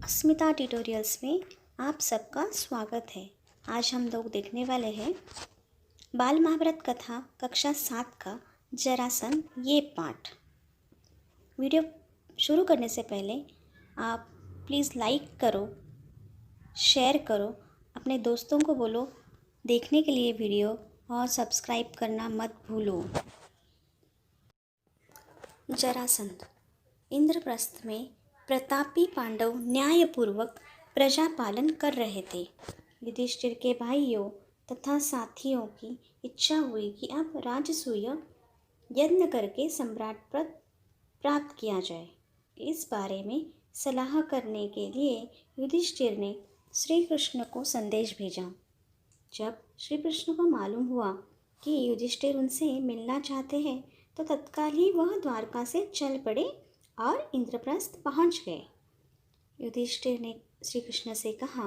अस्मिता tutorials में आप सबका स्वागत है। आज हम लोग देखने वाले हैं बाल महाभारत कथा कक्षा 7 का जरासंध ये पाठ। वीडियो शुरू करने से पहले आप प्लीज़ लाइक करो, शेयर करो, अपने दोस्तों को बोलो देखने के लिए वीडियो और सब्सक्राइब करना मत भूलो। जरासंध। इंद्रप्रस्थ में प्रतापी पांडव न्यायपूर्वक प्रजा पालन कर रहे थे। युधिष्ठिर के भाइयों तथा साथियों की इच्छा हुई कि अब राजसूय यज्ञ करके सम्राट पद प्राप्त किया जाए। इस बारे में सलाह करने के लिए युधिष्ठिर ने श्री कृष्ण को संदेश भेजा। जब श्री कृष्ण को मालूम हुआ कि युधिष्ठिर उनसे मिलना चाहते हैं तो तत्काल ही वह द्वारका से चल पड़े और इंद्रप्रस्थ पहुंच गए। युधिष्ठिर ने श्री कृष्ण से कहा,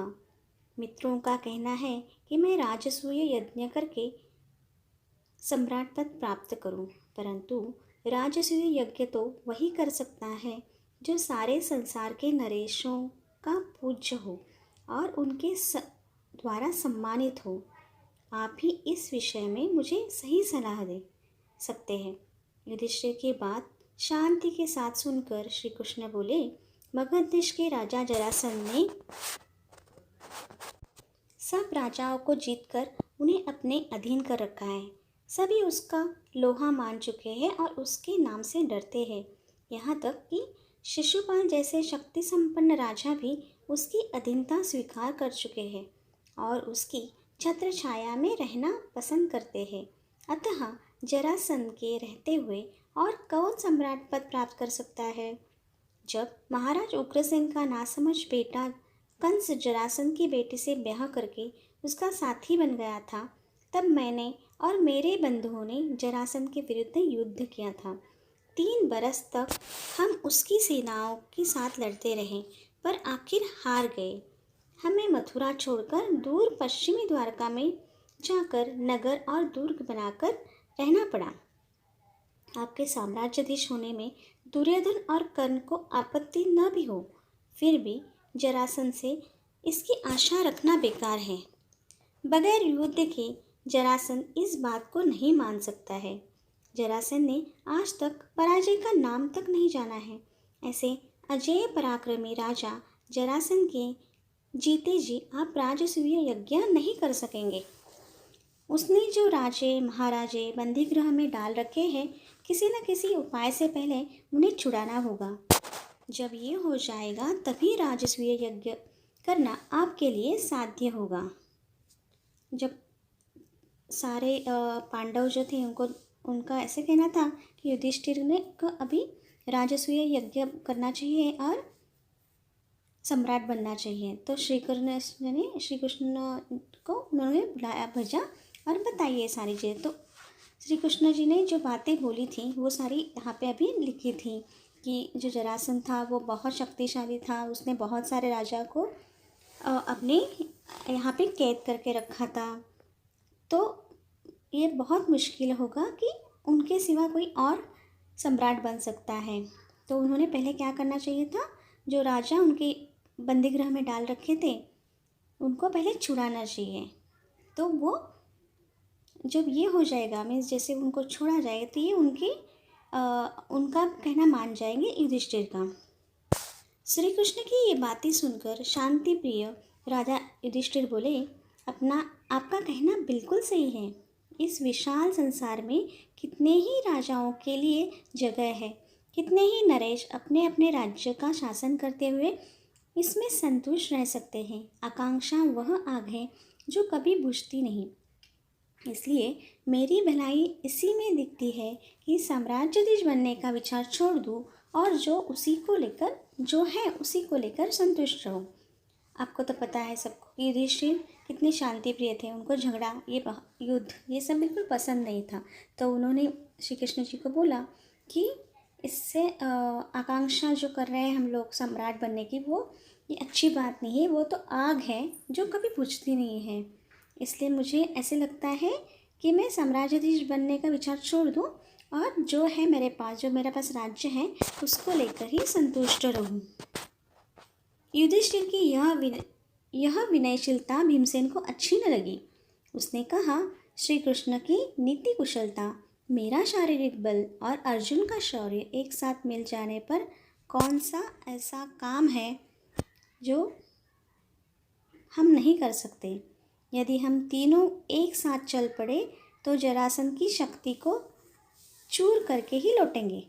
मित्रों का कहना है कि मैं राजसूय यज्ञ करके सम्राट पद प्राप्त करूं, परंतु राजसूय यज्ञ तो वही कर सकता है जो सारे संसार के नरेशों का पूज्य हो और उनके द्वारा सम्मानित हो। आप ही इस विषय में मुझे सही सलाह दे सकते हैं। युधिष्ठिर की बात शांति के साथ सुनकर श्री कृष्ण बोले, मगध देश के राजा जरासंध ने सब राजाओं को जीतकर उन्हें अपने अधीन कर रखा है। सभी उसका लोहा मान चुके हैं और उसके नाम से डरते हैं। यहाँ तक कि शिशुपाल जैसे शक्ति संपन्न राजा भी उसकी अधीनता स्वीकार कर चुके हैं और उसकी छत्र छाया में रहना पसंद करते हैं। अतः जरासंध के रहते हुए और कौन सम्राट पद प्राप्त कर सकता है? जब महाराज उग्रसेन का नासमझ बेटा कंस जरासंध की बेटी से ब्याह करके उसका साथी बन गया था, तब मैंने और मेरे बंधुओं ने जरासंध के विरुद्ध युद्ध किया था। 3 बरस तक हम उसकी सेनाओं के साथ लड़ते रहे, पर आखिर हार गए। हमें मथुरा छोड़कर दूर पश्चिमी द्वारका में जाकर नगर और दुर्ग बनाकर रहना पड़ा। आपके साम्राज्याधीश होने में दुर्योधन और कर्ण को आपत्ति न भी हो, फिर भी जरासंध से इसकी आशा रखना बेकार है। बगैर युद्ध के जरासंध इस बात को नहीं मान सकता है। जरासंध ने आज तक पराजय का नाम तक नहीं जाना है। ऐसे अजेय पराक्रमी राजा जरासंध के जीते जी आप राजसूय यज्ञ नहीं कर सकेंगे। उसने जो राजे महाराजे बंदीगृह में डाल रखे हैं, किसी न किसी उपाय से पहले उन्हें छुड़ाना होगा। जब ये हो जाएगा तभी राजसूय यज्ञ करना आपके लिए साध्य होगा। जब सारे पांडव जो थे उनका ऐसे कहना था कि युधिष्ठिर ने को अभी राजसूय यज्ञ करना चाहिए और सम्राट बनना चाहिए। तो श्री कृष्ण को उन्होंने बुलाया भेजा और बताइए सारी चीज़ें। तो श्री कृष्ण जी ने जो बातें बोली थी वो सारी यहाँ पे अभी लिखी थी कि जो जरासंध था वो बहुत शक्तिशाली था। उसने बहुत सारे राजा को अपने यहाँ पे कैद करके रखा था। तो ये बहुत मुश्किल होगा कि उनके सिवा कोई और सम्राट बन सकता है। तो उन्होंने पहले क्या करना चाहिए था, जो राजा उनके बंदीगृह में डाल रखे थे उनको पहले छुड़ाना चाहिए। तो वो जब ये हो जाएगा, मीन्स जैसे उनको छोड़ा जाएगा, तो ये उनका कहना मान जाएंगे युधिष्ठिर का। श्री कृष्ण की ये बातें सुनकर शांति प्रिय राजा युधिष्ठिर बोले, आपका कहना बिल्कुल सही है। इस विशाल संसार में कितने ही राजाओं के लिए जगह है, कितने ही नरेश अपने अपने राज्य का शासन करते हुए इसमें संतुष्ट रह सकते हैं। आकांक्षा वह आग है जो कभी बुझती नहीं। इसलिए मेरी भलाई इसी में दिखती है कि साम्राज्याधीश बनने का विचार छोड़ दूँ और जो है उसी को लेकर संतुष्ट रहूँ। आपको तो पता है सबको कि युधिष्ठिर कितने शांति प्रिय थे। उनको झगड़ा, युद्ध ये सब बिल्कुल पसंद नहीं था। तो उन्होंने श्री कृष्ण जी को बोला कि इससे आकांक्षा जो कर रहे हैं हम लोग सम्राट बनने की, वो ये अच्छी बात नहीं है। वो तो आग है जो कभी बुझती नहीं है। इसलिए मुझे ऐसे लगता है कि मैं साम्राज्याधीश बनने का विचार छोड़ दूं और जो मेरे पास राज्य है उसको लेकर ही संतुष्ट रहूं। युधिष्ठिर की यह विनयशीलता भीमसेन को अच्छी न लगी। उसने कहा, श्री कृष्ण की नीति कुशलता, मेरा शारीरिक बल और अर्जुन का शौर्य एक साथ मिल जाने पर कौन सा ऐसा काम है जो हम नहीं कर सकते। यदि हम तीनों एक साथ चल पड़े तो जरासंध की शक्ति को चूर करके ही लौटेंगे।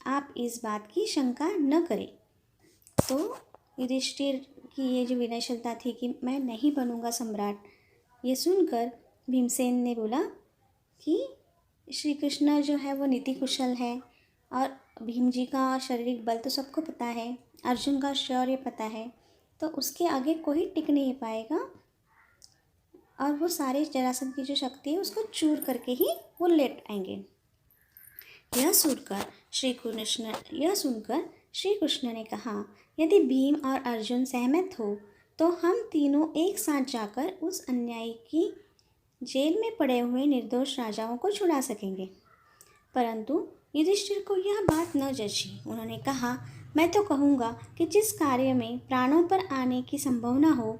आप इस बात की शंका न करें। तो युधिष्ठिर की ये जो विनयशीलता थी कि मैं नहीं बनूंगा सम्राट, ये सुनकर भीमसेन ने बोला कि श्री कृष्ण जो है वो नीति कुशल है और भीम जी का शारीरिक बल तो सबको पता है, अर्जुन का शौर्य पता है, तो उसके आगे कोई टिक नहीं पाएगा और वो सारे जरासंध की जो शक्ति है उसको चूर करके ही वो लेट आएंगे। यह सुनकर श्री कृष्ण ने कहा, यदि भीम और अर्जुन सहमत हो तो हम तीनों एक साथ जाकर उस अन्यायी की जेल में पड़े हुए निर्दोष राजाओं को छुड़ा सकेंगे। परंतु युधिष्ठिर को यह बात न जची। उन्होंने कहा, मैं तो कहूँगा कि जिस कार्य में प्राणों पर आने की संभावना हो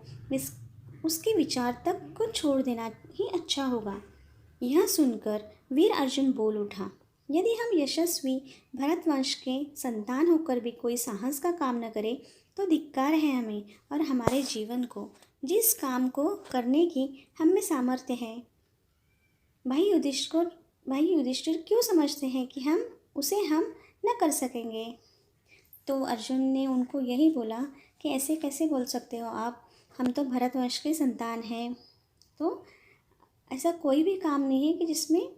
उसके विचार तक को छोड़ देना ही अच्छा होगा। यह सुनकर वीर अर्जुन बोल उठा, यदि हम यशस्वी भरतवंश के संतान होकर भी कोई साहस का काम न करें तो धिक्कार है हमें और हमारे जीवन को। जिस काम को करने की हम में सामर्थ्य है, भाई युधिष्ठिर क्यों समझते हैं कि हम न कर सकेंगे। तो अर्जुन ने उनको यही बोला कि ऐसे कैसे बोल सकते हो आप, हम तो भरतवंश के संतान हैं। तो ऐसा कोई भी काम नहीं है कि जिसमें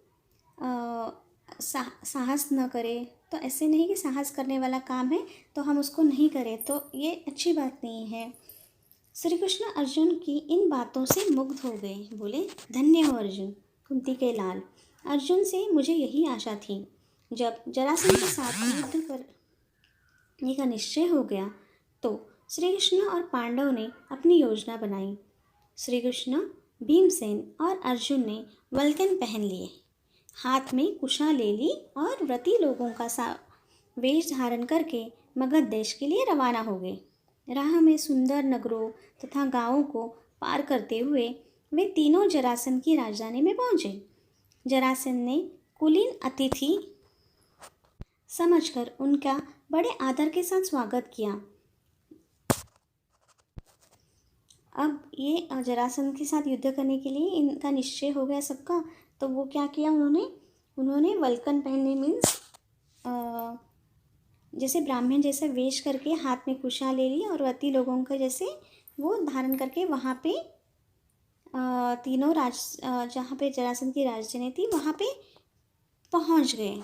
साहस न करे। तो ऐसे नहीं कि साहस करने वाला काम है तो हम उसको नहीं करें, तो ये अच्छी बात नहीं है। श्री कृष्ण अर्जुन की इन बातों से मुग्ध हो गए। बोले, धन्य हो अर्जुन, कुंती के लाल। अर्जुन से मुझे यही आशा थी। जब जरासंध के साथ युद्ध करने का निश्चय हो गया तो श्री कृष्ण और पांडव ने अपनी योजना बनाई। श्री कृष्ण, भीमसेन और अर्जुन ने वल्कन पहन लिए, हाथ में कुशा ले ली और व्रती लोगों का सा वेश धारण करके मगध देश के लिए रवाना हो गए। राह में सुंदर नगरों तथा गांवों को पार करते हुए वे तीनों जरासंध की राजधानी में पहुंचे। जरासंध ने कुलीन अतिथि समझकर उनका बड़े आदर के साथ स्वागत किया। अब ये जरासंध के साथ युद्ध करने के लिए इनका निश्चय हो गया सबका, तो वो क्या किया उन्होंने वल्कन पहनने मीन्स जैसे ब्राह्मण जैसा वेश करके हाथ में कुशा ले ली और व्रती लोगों का जैसे वो धारण करके वहाँ पे तीनों जहाँ पे जरासंध की राजधानी थी वहाँ पे पहुँच गए।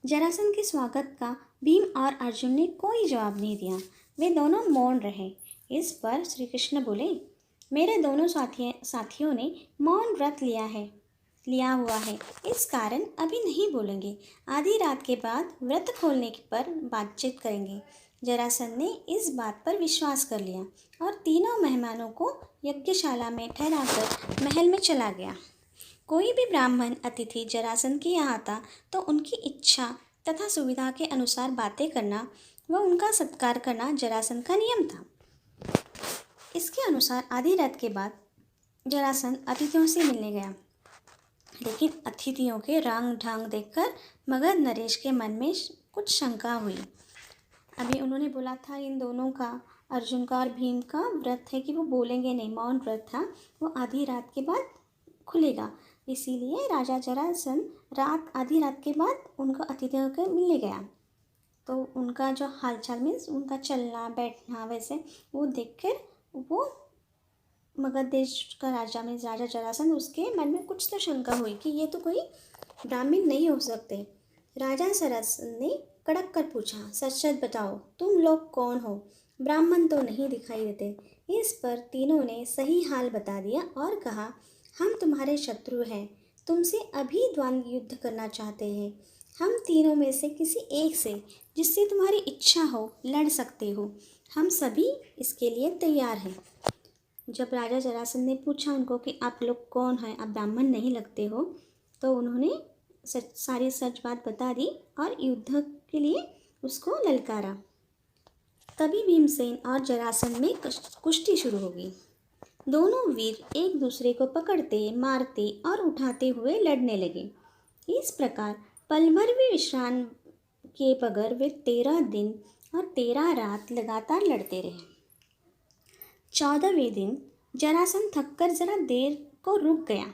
जरासंध के स्वागत का भीम और अर्जुन ने कोई जवाब नहीं दिया। वे दोनों मौन रहे। इस पर श्री कृष्ण बोले, मेरे दोनों साथियों ने मौन व्रत लिया हुआ है, इस कारण अभी नहीं बोलेंगे। आधी रात के बाद व्रत खोलने पर बातचीत करेंगे। जरासंध ने इस बात पर विश्वास कर लिया और तीनों मेहमानों को यज्ञशाला में ठहराकर महल में चला गया। कोई भी ब्राह्मण अतिथि जरासंध के यहाँ आता तो उनकी इच्छा तथा सुविधा के अनुसार बातें करना व उनका सत्कार करना जरासंध का नियम था। इसके अनुसार आधी रात के बाद जरासंध अतिथियों से मिलने गया, लेकिन अतिथियों के रंग ढंग देखकर मगध नरेश के मन में कुछ शंका हुई। अभी उन्होंने बोला था इन दोनों का, अर्जुन का और भीम का व्रत है कि वो बोलेंगे नहीं, मौन व्रत था, वो आधी रात के बाद खुलेगा। इसीलिए राजा जरासंध आधी रात के बाद उनको अतिथियों के मिलने गया। तो उनका जो हालचाल मीन्स उनका चलना बैठना वैसे वो देखकर वो मगध देश का राजा मीन्स राजा जरासंध, उसके मन में कुछ तो शंका हुई कि ये तो कोई ब्राह्मण नहीं हो सकते। राजा जरासंध ने कड़क कर पूछा, सच सच बताओ तुम लोग कौन हो, ब्राह्मण तो नहीं दिखाई देते। इस पर तीनों ने सही हाल बता दिया और कहा, हम तुम्हारे शत्रु हैं, तुमसे अभी द्वंद्व युद्ध करना चाहते हैं। हम तीनों में से किसी एक से जिससे तुम्हारी इच्छा हो लड़ सकते हो, हम सभी इसके लिए तैयार हैं। जब राजा जरासंध ने पूछा उनको कि आप लोग कौन हैं, आप ब्राह्मण नहीं लगते हो, तो उन्होंने सारी सच बात बता दी और युद्ध के लिए उसको ललकारा। तभी भीमसेन और जरासंध में कुश्ती शुरू हो गई। दोनों वीर एक दूसरे को पकड़ते, मारते और उठाते हुए लड़ने लगे। इस प्रकार पल भर भी विश्राम किए बगैर वे 13 दिन और 13 रात लगातार लड़ते रहे। 14वें दिन जरासंध थककर जरा देर को रुक गया,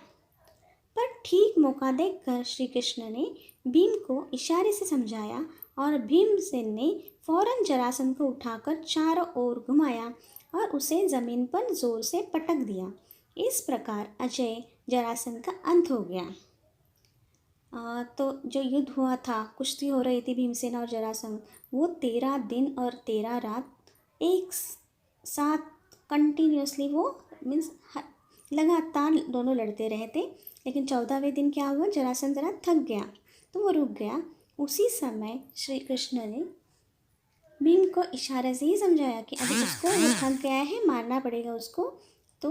पर ठीक मौका देखकर श्री कृष्ण ने भीम को इशारे से समझाया और भीमसेन ने फौरन जरासंध को उठाकर चारों ओर घुमाया और उसे जमीन पर जोर से पटक दिया। इस प्रकार अजय जरासंध का अंत हो गया। तो जो युद्ध हुआ था, कुश्ती हो रही थी भीमसेन और जरासंध, वो 13 दिन और 13 रात एक साथ कंटिन्यूसली वो मीन्स लगातार दोनों लड़ते रहे थे। लेकिन 14वें दिन क्या हुआ, जरासंध जरा थक गया तो वो रुक गया। उसी समय श्री कृष्ण ने भीम को इशारे से ही समझाया कि अभी उसको वो थक गया है, मारना पड़ेगा उसको। तो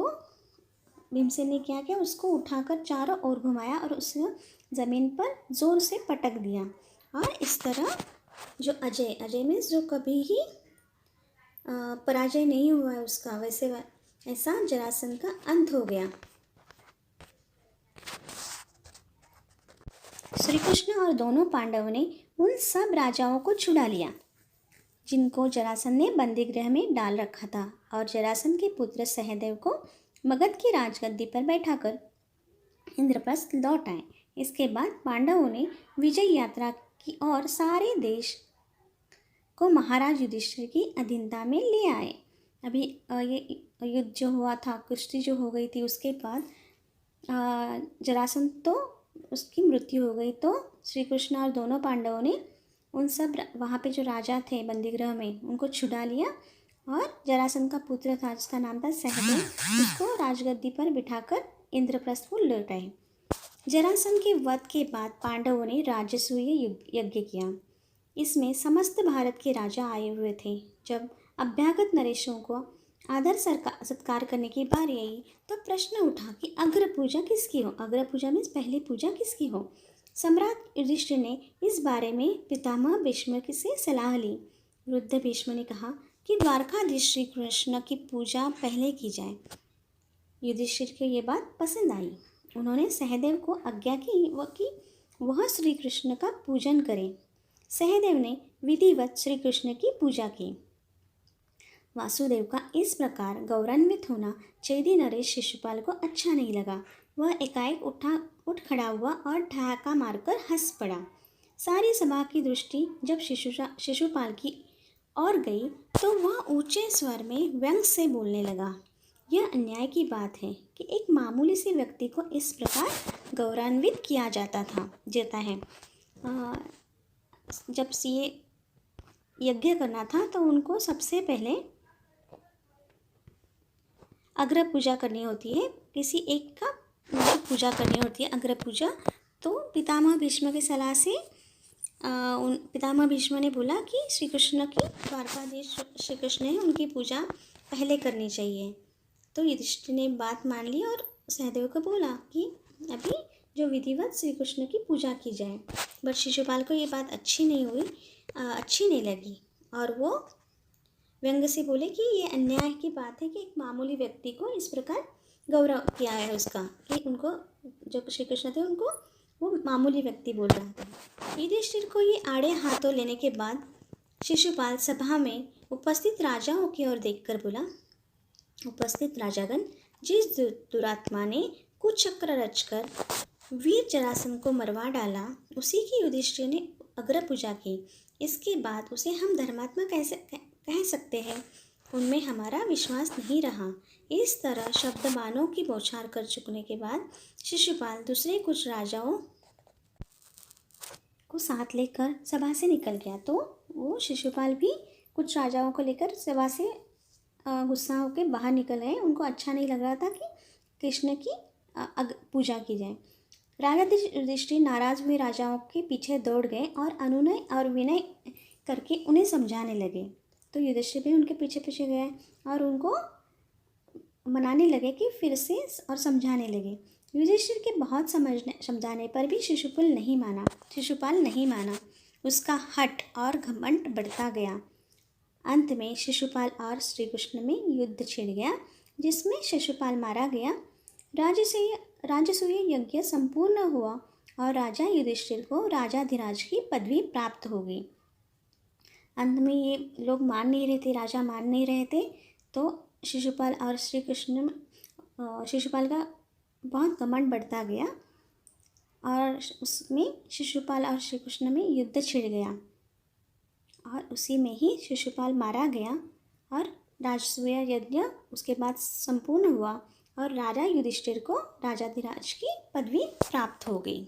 भीमसेन ने क्या किया, उसको उठाकर चारों ओर घुमाया और उसे ज़मीन पर ज़ोर से पटक दिया। और इस तरह जो अजय मीन्स जो कभी ही पराजय नहीं हुआ है उसका, ऐसा जरासंध का अंत हो गया। श्री कृष्ण और दोनों पांडवों ने उन सब राजाओं को छुड़ा लिया जिनको जरासंध ने बंदीगृह में डाल रखा था, और जरासंध के पुत्र सहदेव को मगध की राजगद्दी पर बैठाकर इंद्रप्रस्थ लौट आए। इसके बाद पांडवों ने विजय यात्रा की और सारे देश को महाराज युधिष्ठिर की अधीनता में ले आए। अभी ये युद्ध जो हुआ था, कुश्ती जो हो गई थी, उसके बाद जरासंध तो उसकी मृत्यु हो गई। तो श्री कृष्ण और दोनों पांडवों ने उन सब वहाँ पे जो राजा थे बंदीगृह में, उनको छुड़ा लिया और जरासंध का पुत्र था जिसका नाम था सहदेव, उसको राजगद्दी पर बिठाकर इंद्रप्रस्थ को लौटाए। जरासंध के वध के बाद पांडवों ने राजसूय यज्ञ किया। इसमें समस्त भारत के राजा आए हुए थे। जब अभ्यागत नरेशों को आदर सत्कार करने की बारी आई तो प्रश्न उठा कि अग्र पूजा किसकी हो। अग्र पूजा मीन्स पहली पूजा किसकी हो। सम्राट युधिष्ठिर ने इस बारे में पितामह भीष्म से सलाह ली। वृद्ध भीष्म ने कहा कि द्वारकाधीश श्री कृष्ण की पूजा पहले की जाए। युधिष्ठिर को ये बात पसंद आई। उन्होंने सहदेव को आज्ञा की वह श्री कृष्ण का पूजन करें। सहदेव ने विधिवत श्री कृष्ण की पूजा की। वासुदेव का इस प्रकार गौरवान्वित होना चेदी नरेश शिशुपाल को अच्छा नहीं लगा। वह एकाएक उठ खड़ा हुआ और ठहाका मारकर हंस पड़ा। सारी सभा की दृष्टि जब शिशुपाल की ओर गई तो वह ऊंचे स्वर में व्यंग से बोलने लगा। यह अन्याय की बात है कि एक मामूली से व्यक्ति को इस प्रकार गौरवान्वित किया जाता है। जब ये यज्ञ करना था तो उनको सबसे पहले अग्र पूजा करनी होती है, किसी एक का पूजा करनी होती है अग्र पूजा। तो पितामह भीष्म की सलाह से पितामह भीष्म ने बोला कि श्री कृष्ण की द्वारकाधीश श्री कृष्ण है, उनकी पूजा पहले करनी चाहिए। तो युधिष्ठिर ने बात मान ली और सहदेव को बोला कि अभी जो विधिवत श्री कृष्ण की पूजा की जाए। बट शिशुपाल को ये बात अच्छी नहीं लगी और वो व्यंग से बोले कि ये अन्याय की बात है कि एक मामूली व्यक्ति को इस प्रकार गौरव किया है उसका, कि उनको जो श्री कृष्ण थे उनको वो मामूली व्यक्ति बोल रहा था। युधिष्ठिर को ये आड़े हाथों लेने के बाद शिशुपाल सभा में उपस्थित राजाओं की ओर देखकर बोला, उपस्थित राजागण, जिस दुरात्मा ने कुचक्र रचकर वीर जरासंध को मरवा डाला, उसी की युधिष्ठिर ने अग्र पूजा की। इसके बाद उसे हम धर्मात्मा कैसे कह सकते हैं? उनमें हमारा विश्वास नहीं रहा। इस तरह शब्दबाणों की बौछार कर चुकने के बाद शिशुपाल दूसरे कुछ राजाओं को साथ लेकर सभा से निकल गया। तो वो शिशुपाल भी कुछ राजाओं को लेकर सभा से गुस्सा होकर बाहर निकल गए। उनको अच्छा नहीं लग रहा था कि कृष्ण की पूजा की जाए। राजा युधिष्ठिर नाराज हुए राजाओं के पीछे दौड़ गए और अनुनय और विनय करके उन्हें समझाने लगे। तो युधिष्ठिर भी उनके पीछे पीछे गए और उनको मनाने लगे कि फिर से और समझाने लगे। युधिष्ठिर के बहुत समझाने पर भी शिशुपाल नहीं माना। उसका हठ और घमंड बढ़ता गया। अंत में शिशुपाल और श्री कृष्ण में युद्ध छिड़ गया, जिसमें शिशुपाल मारा गया। राजसूय यज्ञ संपूर्ण हुआ और राजा युधिष्ठिर को राजाधिराज की पदवी प्राप्त हो गई। अंत में ये लोग मान नहीं रहे थे, राजा मान नहीं रहे थे, तो शिशुपाल और श्री कृष्ण शिशुपाल का बहुत घमंड बढ़ता गया और उसमें शिशुपाल और श्री कृष्ण में युद्ध छिड़ गया और उसी में ही शिशुपाल मारा गया और राजसूय यज्ञ उसके बाद संपूर्ण हुआ और राजा युधिष्ठिर को राजाधिराज की पदवी प्राप्त हो गई।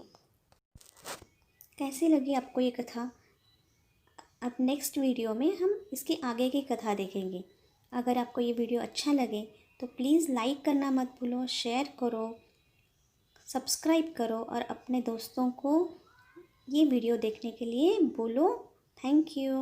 कैसी लगी आपको ये कथा? अब नेक्स्ट वीडियो में हम इसके आगे की कथा देखेंगे। अगर आपको ये वीडियो अच्छा लगे तो प्लीज़ लाइक करना मत भूलो, शेयर करो, सब्सक्राइब करो और अपने दोस्तों को ये वीडियो देखने के लिए बोलो। Thank you.